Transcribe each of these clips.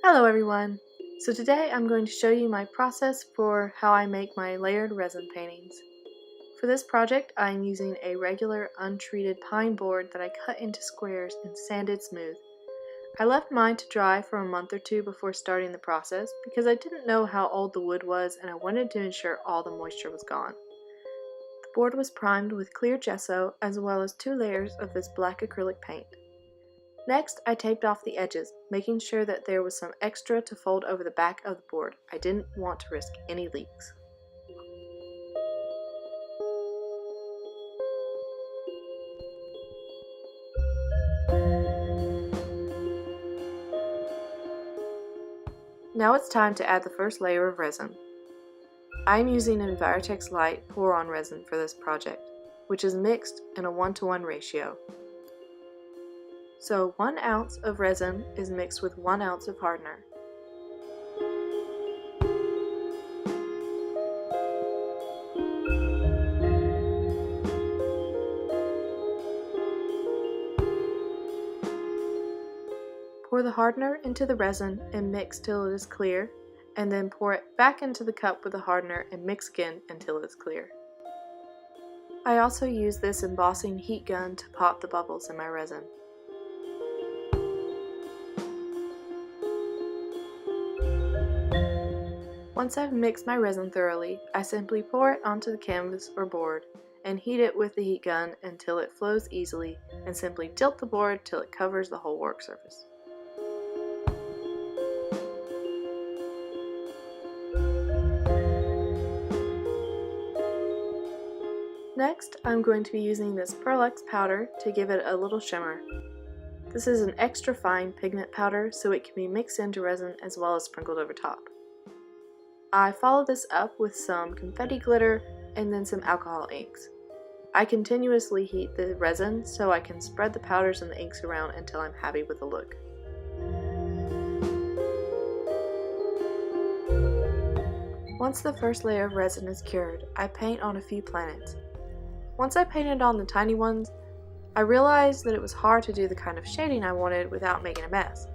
Hello everyone! So today I'm going to show you my process for how I make my layered resin paintings. For this project I am using a regular untreated pine board that I cut into squares and sanded smooth. I left mine to dry for a month or two before starting the process because I didn't know how old the wood was and I wanted to ensure all the moisture was gone. The board was primed with clear gesso as well as 2 layers of this black acrylic paint. Next, I taped off the edges, making sure that there was some extra to fold over the back of the board. I didn't want to risk any leaks. Now it's time to add the first layer of resin. I am using an Envirotex Light pour-on resin for this project, which is mixed in a 1:1 ratio. So 1 ounce of resin is mixed with 1 ounce of hardener. Pour the hardener into the resin and mix till it is clear, and then pour it back into the cup with the hardener and mix again until it is clear. I also use this embossing heat gun to pop the bubbles in my resin. Once I've mixed my resin thoroughly, I simply pour it onto the canvas or board and heat it with the heat gun until it flows easily, and simply tilt the board till it covers the whole work surface. Next, I'm going to be using this Pearl-X powder to give it a little shimmer. This is an extra fine pigment powder, so it can be mixed into resin as well as sprinkled over top. I follow this up with some confetti glitter and then some alcohol inks. I continuously heat the resin so I can spread the powders and the inks around until I'm happy with the look. Once the first layer of resin is cured, I paint on a few planets. Once I painted on the tiny ones, I realized that it was hard to do the kind of shading I wanted without making a mess.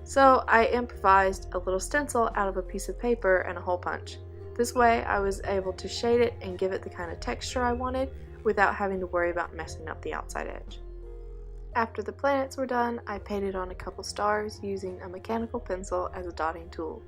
So I improvised a little stencil out of a piece of paper and a hole punch. This way I was able to shade it and give it the kind of texture I wanted without having to worry about messing up the outside edge. After the planets were done, I painted on a couple stars using a mechanical pencil as a dotting tool.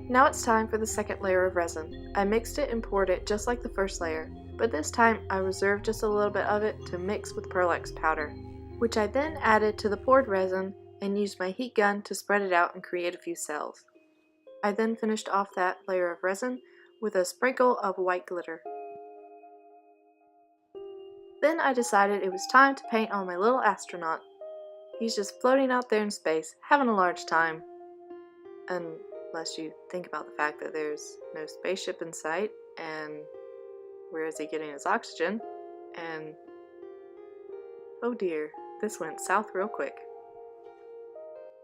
Now it's time for the second layer of resin. I mixed it and poured it just like the first layer, but this time I reserved just a little bit of it to mix with Pearl-X powder, which I then added to the poured resin and used my heat gun to spread it out and create a few cells. I then finished off that layer of resin with a sprinkle of white glitter. Then I decided it was time to paint on my little astronaut. He's just floating out there in space, having a large time. Unless you think about the fact that there's no spaceship in sight, and where is he getting his oxygen? And oh dear, this went south real quick.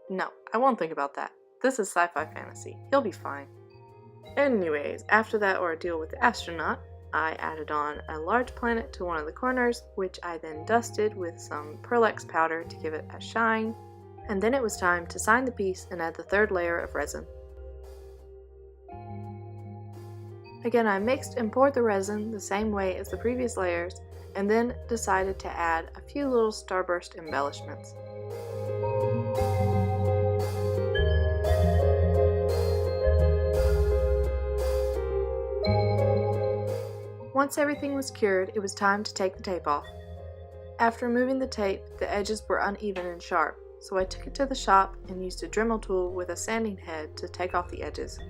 No, I won't think about that. This is sci-fi fantasy. He'll be fine. Anyways, after that ordeal with the astronaut, I added on a large planet to one of the corners, which I then dusted with some Pearl-X powder to give it a shine, and then it was time to sign the piece and add the third layer of resin. Again, I mixed and poured the resin the same way as the previous layers, and then decided to add a few little starburst embellishments. Once everything was cured, it was time to take the tape off. After removing the tape, the edges were uneven and sharp, so I took it to the shop and used a Dremel tool with a sanding head to take off the edges.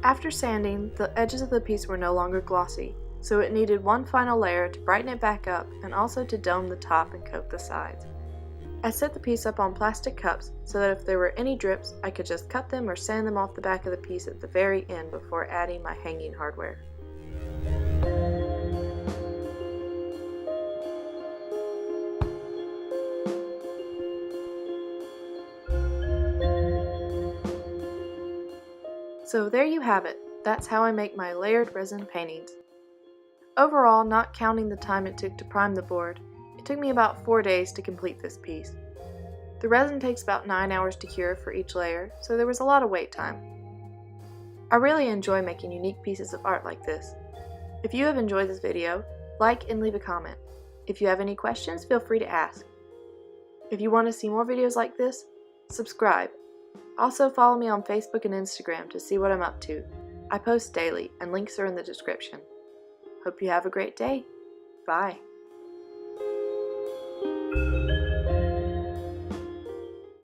After sanding, the edges of the piece were no longer glossy, so it needed one final layer to brighten it back up and also to dome the top and coat the sides. I set the piece up on plastic cups so that if there were any drips, I could just cut them or sand them off the back of the piece at the very end before adding my hanging hardware. So there you have it. That's how I make my layered resin paintings. Overall, not counting the time it took to prime the board, it took me about 4 days to complete this piece. The resin takes about 9 hours to cure for each layer, so there was a lot of wait time. I really enjoy making unique pieces of art like this. If you have enjoyed this video, like and leave a comment. If you have any questions, feel free to ask. If you want to see more videos like this, subscribe. Also follow me on Facebook and Instagram to see what I'm up to. I post daily, and links are in the description. Hope you have a great day. Bye.